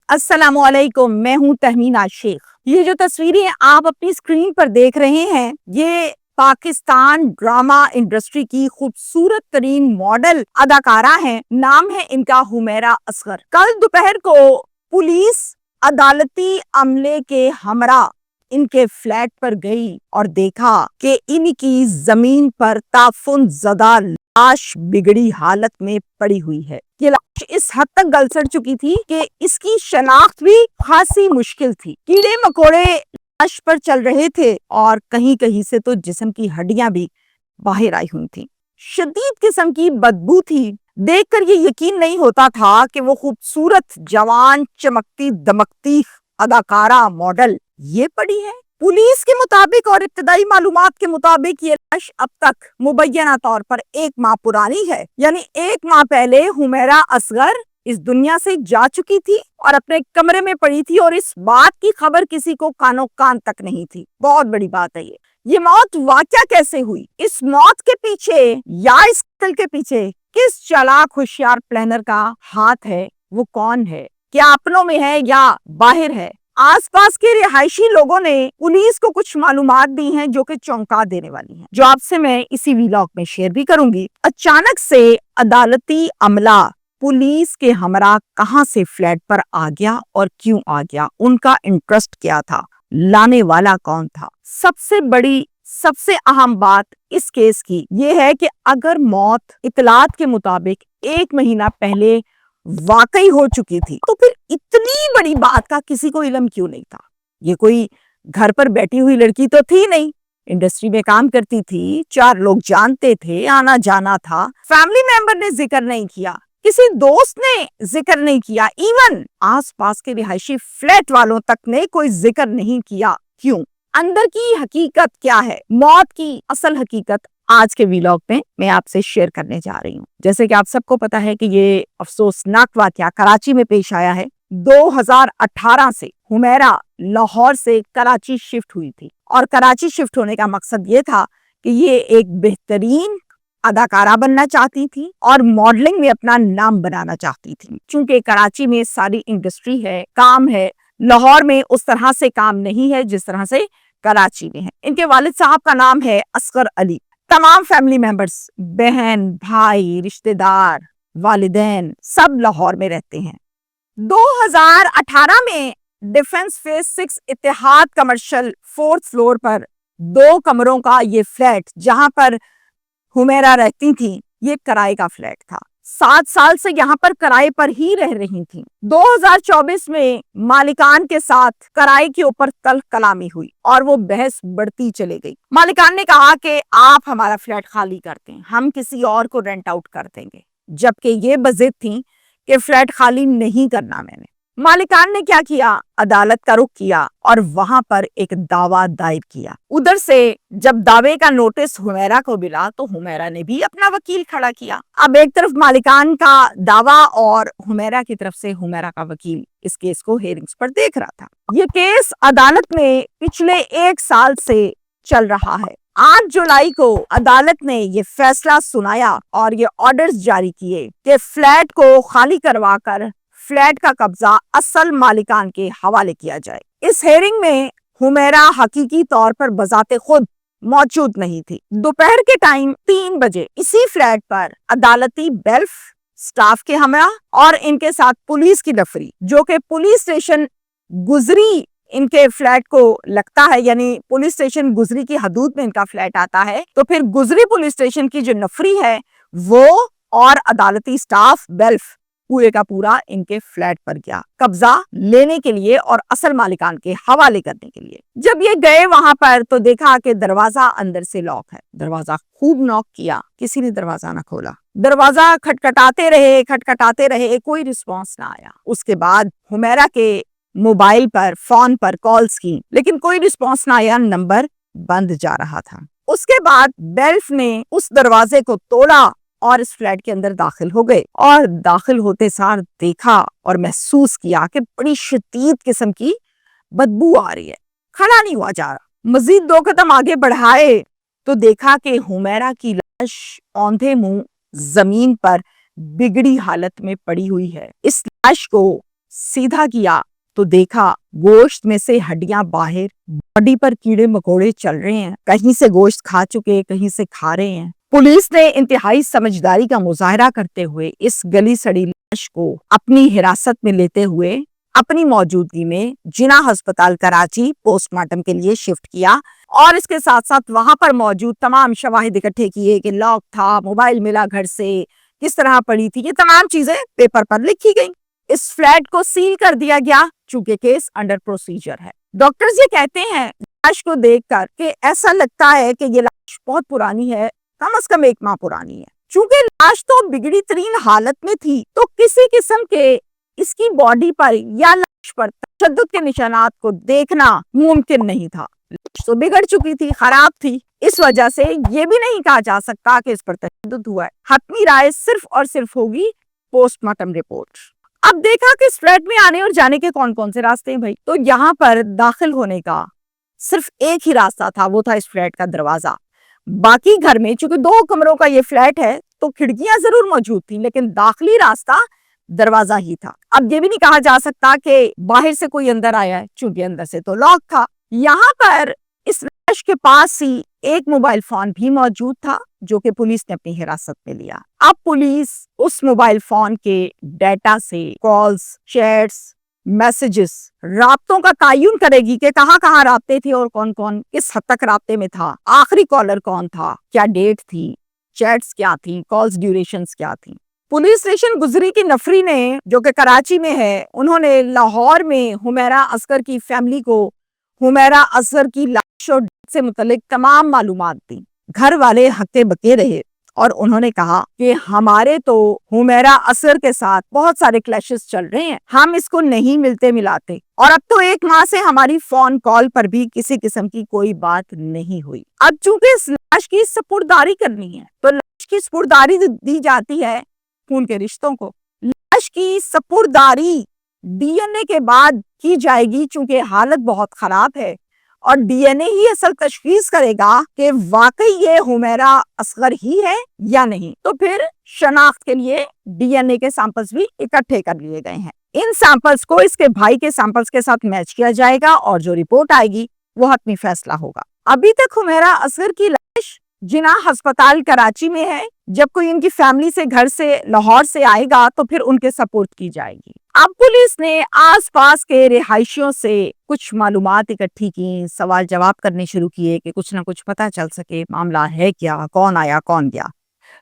अस्सलाम वालेकुम, मैं हूं तहमीना शेख। ये जो तस्वीरें आप अपनी स्क्रीन पर देख रहे हैं, ये पाकिस्तान ड्रामा इंडस्ट्री की खूबसूरत तरीन मॉडल अदाकारा हैं। नाम है इनका हुमैरा असगर। कल दोपहर को पुलिस अदालती अमले के हमरा इनके फ्लैट पर गई और देखा कि इनकी जमीन पर ताफुन ज़दा लाश बिगड़ी हालत में पड़ी हुई है। ये लाश इस हद तक गलसड़ चुकी थी कि इसकी शनाख्त भी खासी मुश्किल थी। कीड़े मकोड़े लाश पर चल रहे थे और कहीं कहीं से तो जिस्म की हड्डियां भी बाहर आई हुई थी। शदीद किस्म की बदबू थी। देखकर ये यकीन नहीं होता था कि वो खूबसूरत जवान चमकती दमकती अदाकारा मॉडल ये पड़ी है। पुलिस के मुताबिक और इब्तदाई मालूमात के मुताबिक ये लाश अब तक मुबैना तौर पर 1 माह पुरानी है। यानी 1 माह पहले हुमैरा असगर इस दुनिया से जा चुकी थी और अपने कमरे में पड़ी थी और इस बात की खबर किसी को कानो कान तक नहीं थी। बहुत बड़ी बात है ये मौत वाकया कैसे हुई? इस मौत के पीछे या इस कत्ल के पीछे किस चालाक होशियार प्लानर का हाथ है? वो कौन है? क्या अपनों में है या बाहर है? आसपास के रिहायशी लोगों ने पुलिस को कुछ मालूमात दी हैं जो कि चौंका देने वाली हैं, जो आपसे मैं इसी व्लॉग में शेयर भी करूंगी। अचानक से अदालती अमला पुलिस के हमरा कहां से फ्लैट पर आ गया और क्यों आ गया? उनका इंटरेस्ट क्या था? लाने वाला कौन था? सबसे बड़ी सबसे अहम बात इस केस की ये है कि अगर मौत इतलात के मुताबिक 1 महीना पहले वाकई हो चुकी थी तो फिर इतनी बड़ी बात का किसी को इल्म क्यों नहीं था? ये कोई घर पर बैठी हुई लड़की तो थी नहीं, इंडस्ट्री में काम करती थी, 4 लोग जानते थे, आना जाना था। फैमिली मेंबर ने जिक्र नहीं किया, किसी दोस्त ने जिक्र नहीं किया, इवन आसपास के रिहायशी फ्लैट वालों तक ने कोई जिक्र नहीं किया। क्यों? अंदर की हकीकत क्या है? मौत की असल हकीकत आज के व्लॉग में मैं आपसे शेयर करने जा रही हूँ। जैसे कि आप सबको पता है कि ये अफसोसनाक वाकया कराची में पेश आया है। 2018 से हुमैरा लाहौर से कराची शिफ्ट हुई थी और कराची शिफ्ट होने का मकसद ये था कि ये एक बेहतरीन अदाकारा बनना चाहती थी और मॉडलिंग में अपना नाम बनाना चाहती थी। चूंकि कराची में सारी इंडस्ट्री है, काम है, लाहौर में उस तरह से काम नहीं है जिस तरह से कराची में है। इनके वालिद साहब का नाम है असगर अली। तमाम फैमिली मेंबर्स, बहन, भाई, रिश्तेदार, वालिदैन सब लाहौर में रहते हैं। 2018 में defence phase 6 Ittehad commercial 4th floor पर 2 कमरों का ये फ्लैट जहां पर हुमैरा रहती थी, ये किराए का फ्लैट था। 7 साल से यहाँ पर किराए पर ही रह रही थी। 2024 में मालिकान के साथ किराए के ऊपर तल्ख कलामी हुई और वो बहस बढ़ती चली गई। मालिकान ने कहा कि आप हमारा फ्लैट खाली करते हैं, हम किसी और को रेंट आउट कर देंगे, जबकि ये बज़िद थी कि फ्लैट खाली नहीं करना मैंने। मालिकान ने क्या किया? अदालत का रुख किया और वहां पर एक दावा दायर किया। उधर से जब दावे का नोटिस हुमैरा को मिला तो हुमैरा ने भी अपना वकील खड़ा किया। अब एक तरफ मालिकान का दावा और हुमैरा की तरफ से हुमैरा का वकील इस केस को हेयरिंग्स पर देख रहा था। ये केस अदालत में पिछले 1 साल से चल रहा है। 8 जुलाई को अदालत ने ये फैसला सुनाया और ये ऑर्डर्स जारी किए कि फ्लैट को खाली करवाकर फ्लैट का कब्जा असल मालिकान के हवाले किया जाए। इस हेयरिंग में हुमैरा हकीकी तौर पर बजाते खुद मौजूद नहीं थी। दोपहर के टाइम 3 बजे इसी फ्लैट पर अदालती बेल्फ स्टाफ के हमरा और इनके साथ पुलिस की नफरी, जो कि पुलिस स्टेशन गुजरी इनके फ्लैट को लगता है, यानी पुलिस स्टेशन गुजरी की हदूद में इनका फ्लैट आता है, तो फिर गुजरी पुलिस स्टेशन की जो नफरी है वो और अदालती स्टाफ बेल्फ पूरे का पूरा इनके फ्लैट पर गया कब्जा लेने के लिए और असल मालिकान के हवाले करने के लिए। जब ये गए वहां पर तो देखा कि दरवाजा अंदर से लॉक है। दरवाजा खूब नॉक किया, किसी ने दरवाजा ना खोला। दरवाजा खटखटाते रहे, कोई रिस्पॉन्स ना आया। उसके बाद हुमैरा के मोबाइल पर, फोन पर कॉल्स की, लेकिन कोई रिस्पॉन्स ना आया, नंबर बंद जा रहा था। उसके बाद बेल्फ ने उस दरवाजे को तोड़ा और इस फ्लैट के अंदर दाखिल हो गए और दाखिल होते सार देखा और महसूस किया कि बड़ी शदीद किस्म की बदबू आ रही है। खड़ा नहीं हुआ जा रहा। मजीद 2 कदम आगे बढ़ाए तो देखा कि हुमैरा की लाश औंधे मुंह जमीन पर बिगड़ी हालत में पड़ी हुई है। इस लाश को सीधा किया तो देखा गोश्त में से हड्डियां बाहर, बॉडी पर कीड़े मकोड़े चल रहे हैं, कहीं से गोश्त खा चुके, कहीं से खा रहे हैं। पुलिस ने इंतहाई समझदारी का मुजाहरा करते हुए इस गली सड़ी लाश को अपनी हिरासत में लेते हुए अपनी मौजूदगी में जिना अस्पताल कराची पोस्टमार्टम के लिए शिफ्ट किया और इसके साथ साथ वहां पर मौजूद तमाम शवाहिद इकट्ठे किए कि लॉक था, मोबाइल मिला घर से, किस तरह पड़ी थी, ये तमाम चीजें पेपर पर लिखी गई। इस फ्लैट को सील कर दिया गया चूंकि केस अंडर प्रोसीजर है। डॉक्टर्स ये कहते हैं लाश को देखकर कि ऐसा लगता है कि ये लाश बहुत पुरानी है, कम से कम 1 माह पुरानी है। चूंकि लाश तो बिगड़ी तरीन हालत में थी तो किसी किस्म के इसकी बॉडी पर या लाश पर तशद्दुद के निशानात को देखना मुमकिन नहीं था। लाश तो बिगड़ चुकी थी, खराब थी, इस वजह से ये भी नहीं कहा जा सकता कि इस पर तशद्दुद हुआ है। हतमी राय सिर्फ और सिर्फ होगी पोस्टमार्टम रिपोर्ट। अब देखा कि इस फ्लैट में आने और जाने के कौन कौन से रास्ते हैं भाई, तो यहाँ पर दाखिल होने का सिर्फ एक ही रास्ता था, वो था इस फ्लैट का दरवाजा। बाकी घर में चूंकि 2 कमरों का ये फ्लैट है तो खिड़कियां जरूर मौजूद थी, लेकिन दाखिली रास्ता दरवाजा ही था। अब ये भी नहीं कहा जा सकता कि बाहर से कोई अंदर आया है, चूंकि अंदर से तो लॉक था। यहाँ पर इस लाश के पास ही एक मोबाइल फोन भी मौजूद था जो कि पुलिस ने अपनी हिरासत में लिया। अब पुलिस उस मोबाइल फोन के डेटा से कॉल्स, चैट्स, मैसेजेस, राब्तों का तयन करेगी कि कहाँ राब्ते थे और कौन कौन किस हद तक राब्ते में था, आखिरी कॉलर कौन था, क्या डेट थी, चैट्स क्या थी, कॉल्स ड्यूरेशंस क्या थी। पुलिस स्टेशन गुजरी की नफरी ने, जो कि कराची में है, उन्होंने लाहौर में हुमैरा असगर की फैमिली को हुमैरा असगर की लाश और डेथ से मुतल्लिक तमाम मालूमात दी। घर वाले हक्के बके रहे और उन्होंने कहा कि हमारे तो हुमैरा असगर के साथ बहुत सारे क्लैशेस चल रहे हैं, हम इसको नहीं मिलते मिलाते, और अब तो 1 माह से हमारी फोन कॉल पर भी किसी किस्म की कोई बात नहीं हुई। अब चूंकि इस लाश की सपुर्दारी करनी है तो लाश की सपुर्दारी दी जाती है खून के रिश्तों को। लाश की सपुर्दारी डीएनए के बाद की जाएगी चूंकि हालत बहुत खराब है और डीएनए ही असल तशखीस करेगा कि वाकई ये हुमैरा असगर ही है या नहीं। तो फिर शनाख्त के लिए डीएनए के सैंपल्स भी इकट्ठे कर लिए गए हैं। इन सैंपल्स को इसके भाई के सैंपल्स के साथ मैच किया जाएगा और जो रिपोर्ट आएगी वो हतमी फैसला होगा। अभी तक हुमैरा असगर की लाश जिना अस्पताल कराची में है। जब कोई इनकी फैमिली से घर से लाहौर से आएगा तो फिर उनके सपोर्ट की जाएगी। अब पुलिस ने आसपास के रिहायशियों से कुछ मालूमात इकट्ठी की, सवाल जवाब करने शुरू किए कि कुछ ना कुछ पता चल सके मामला है क्या, कौन आया कौन गया।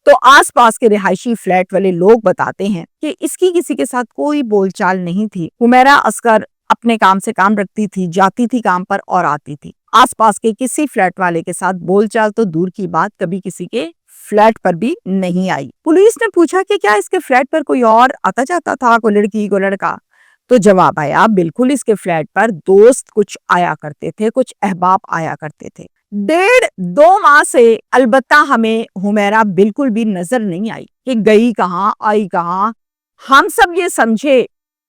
तो आसपास के रिहायशी फ्लैट वाले लोग बताते हैं कि इसकी किसी के साथ कोई बोलचाल नहीं थी। हुमैरा असगर अपने काम से काम रखती थी, जाती थी काम पर और आती थी। आसपास के किसी फ्लैट वाले के साथ बोलचाल तो दूर की बात, कभी किसी के फ्लैट पर भी नहीं आई। पुलिस ने पूछा कि क्या इसके फ्लैट पर कोई और आता जाता था, कोई लड़की कोई लड़का, तो जवाब आया बिल्कुल इसके फ्लैट पर दोस्त कुछ आया करते थे, कुछ अहबाब आया करते थे। 1.5-2 माह से अलबत्ता हमें हुमैरा बिल्कुल भी नजर नहीं आई कि गई कहाँ आई कहाँ। हम सब ये समझे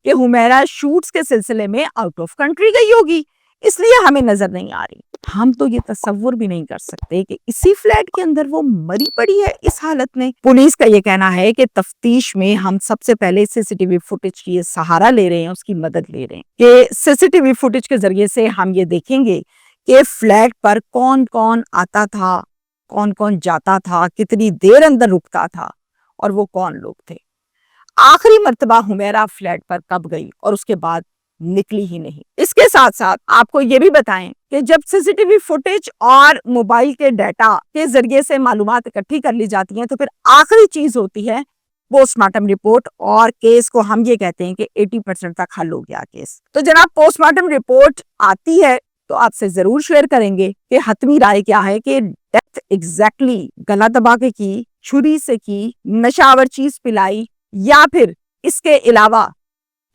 कि हुमैरा शूट्स के सिलसिले में आउट ऑफ कंट्री गई होगी, इसलिए हमें नजर नहीं आ रही। हम तो ये तस्वुर भी नहीं कर सकते कि इसी फ्लैट के अंदर वो मरी पड़ी है इस हालत में। पुलिस का ये कहना है कि तफ्तीश में हम सबसे पहले सीसीटीवी फुटेज की सहारा ले रहे हैं, उसकी मदद ले रहे हैं कि सीसीटीवी फुटेज के जरिए से हम ये देखेंगे कि फ्लैट पर कौन कौन आता था, कौन कौन जाता था, कितनी देर अंदर रुकता था और वो कौन लोग थे। आखिरी मर्तबा हुमैरा फ्लैट पर कब गई और उसके बाद निकली ही नहीं। इसके साथ साथ आपको ये भी बताएं कि जब सीसीटीवी फुटेज और मोबाइल के डाटा के जरिए से मालूमात इकट्ठी कर ली जाती हैं तो फिर आखिरी चीज होती है पोस्टमार्टम रिपोर्ट, और केस को हम ये कहते हैं कि 80% तक हल हो गया केस। तो जनाब पोस्टमार्टम रिपोर्ट आती है तो आपसे जरूर शेयर करेंगे कि हतमी राय क्या है कि डेथ एग्जैक्टली गला दबा के की, छुरी से की, नशावर चीज पिलाई, या फिर इसके अलावा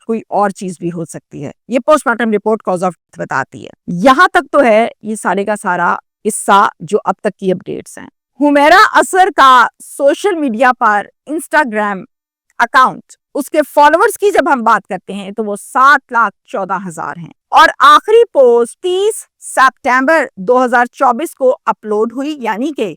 कोई और चीज भी हो सकती है। ये postmortem report cause of death बताती है। यहां तक तो है ये सारे का सारा किस्सा जो अब तक की अपडेट्स हैं। हुमैरा असगर का सोशल मीडिया पर इंस्टाग्राम अकाउंट, उसके फॉलोअर्स की जब हम बात करते हैं तो वो 7,14,000 हैं और आखिरी पोस्ट 30 सितंबर 2024 को अपलोड हुई, यानी कि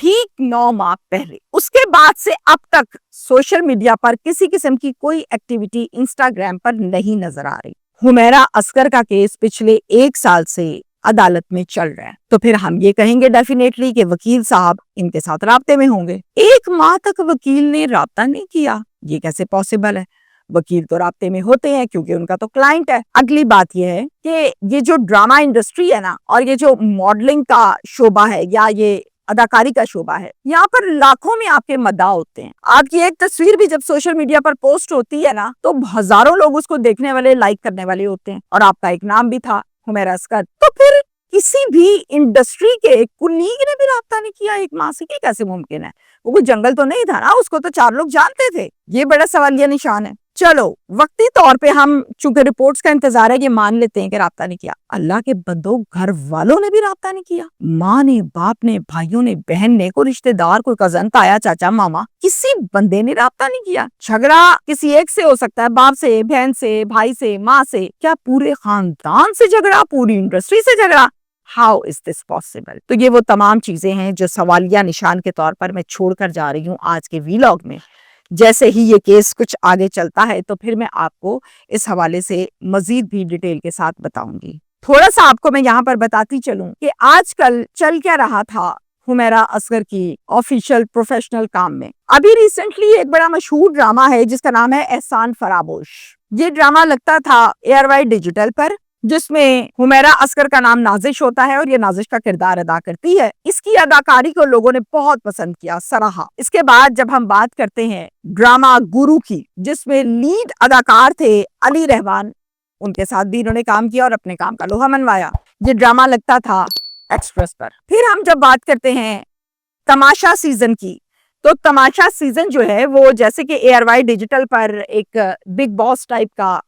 ٹھیک 9 ماہ پہلے. اس کے بعد سے اب تک سوشل میڈیا پر کسی قسم کی کوئی ایکٹیویٹی انسٹاگرام پر نہیں نظر آ رہی. حمیرہ اصغر کا کیس پچھلے 1 سال سے عدالت میں چل رہا ہے، تو پھر ہم یہ کہیں گے ڈیفینیٹلی کہ وکیل صاحب ان کے ساتھ رابطے میں ہوں گے. 1 ماہ تک وکیل نے رابطہ نہیں کیا، یہ کیسے پاسبل ہے؟ وکیل تو رابطے میں ہوتے ہیں کیونکہ ان کا تو کلائنٹ ہے. اگلی بات یہ ہے کہ یہ جو ڈرامہ انڈسٹری ہے نا، اور یہ جو ماڈلنگ کا شعبہ ہے یا یہ اداکاری کا شعبہ ہے، یہاں پر لاکھوں میں آپ کے مداح ہوتے ہیں. آپ کی ایک تصویر بھی جب سوشل میڈیا پر پوسٹ ہوتی ہے نا، تو ہزاروں لوگ اس کو دیکھنے والے، لائک کرنے والے ہوتے ہیں، اور آپ کا ایک نام بھی تھا حمیرہ اصغر. تو پھر کسی بھی انڈسٹری کے کلیگ نے بھی رابطہ نہیں کیا 1 ماہ سے؟ کیسے ممکن ہے؟ وہ کوئی جنگل تو نہیں تھا نا، اس کو تو 4 لوگ جانتے تھے. یہ بڑا سوالیہ نشان ہے. چلو وقتی طور پہ ہم چونکہ رپورٹس کا انتظار ہے یہ مان لیتے ہیں کہ رابطہ نہیں کیا. اللہ کے بندوں، گھر والوں نے بھی رابطہ نہیں کیا؟ ماں نے، باپ نے، بھائیوں نے، بہن نے، کوئی رشتہ دار، کوئی کزن، تایا، چاچا، ماما، کسی بندے نے رابطہ نہیں کیا؟ جھگڑا کسی ایک سے ہو سکتا ہے، باپ سے، بہن سے، بھائی سے، ماں سے، کیا پورے خاندان سے جھگڑا، پوری انڈسٹری سے جھگڑا؟ How is this possible؟ تو یہ وہ تمام چیزیں ہیں جو سوالیہ نشان کے طور پر میں چھوڑ کر جا رہی ہوں آج کے ویلاگ میں. جیسے ہی یہ کیس کچھ آگے چلتا ہے تو پھر میں آپ کو اس حوالے سے مزید بھی ڈیٹیل کے ساتھ بتاؤں گی. تھوڑا سا آپ کو میں یہاں پر بتاتی چلوں کہ آج کل چل کیا رہا تھا حمیرہ اصغر کی آفیشیل پروفیشنل کام میں. ابھی ریسنٹلی ایک بڑا مشہور ڈرامہ ہے جس کا نام ہے احسان فراموش. یہ ڈرامہ لگتا تھا ایئر وائی ڈیجیٹل پر، جس میں حمیرہ اصغر کا نام نازش ہوتا ہے اور یہ نازش کا کردار ادا کرتی ہے. اس کی اداکاری کو لوگوں نے بہت پسند کیا، سراہا. اس کے بعد جب ہم بات کرتے ہیں ڈرامہ گرو کی، جس میں لیڈ اداکار تھے علی رحمان، ان کے ساتھ بھی انہوں نے کام کیا اور اپنے کام کا لوہا منوایا. یہ ڈرامہ لگتا تھا ایکسپریس پر. پھر ہم جب بات کرتے ہیں تماشا سیزن کی، تو تماشا سیزن جو ہے وہ جیسے کہ ایئر وائی ڈیجیٹل پر ایک بگ باس ٹائپ کا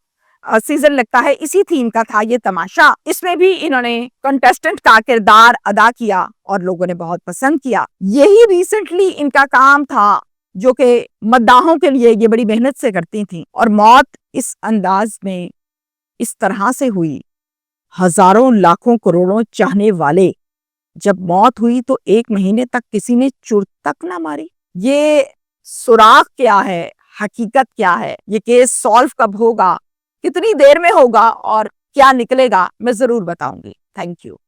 سیزن لگتا ہے، اسی تھیم کا تھا یہ تماشا. اس میں بھی انہوں نے کنٹیسٹنٹ کا کردار ادا کیا اور لوگوں نے بہت پسند کیا. یہی ریسنٹلی ان کا کام تھا جو کہ مداحوں کے لیے یہ بڑی محنت سے کرتی تھیں، اور موت اس انداز میں اس طرح سے ہوئی. ہزاروں، لاکھوں، کروڑوں چاہنے والے، جب موت ہوئی تو 1 مہینے تک کسی نے چرت تک نہ ماری. یہ سراغ کیا ہے؟ حقیقت کیا ہے؟ یہ کیس سالو کب ہوگا؟ کتنی دیر میں ہوگا؟ اور کیا نکلے گا؟ میں ضرور بتاؤں گی. Thank you.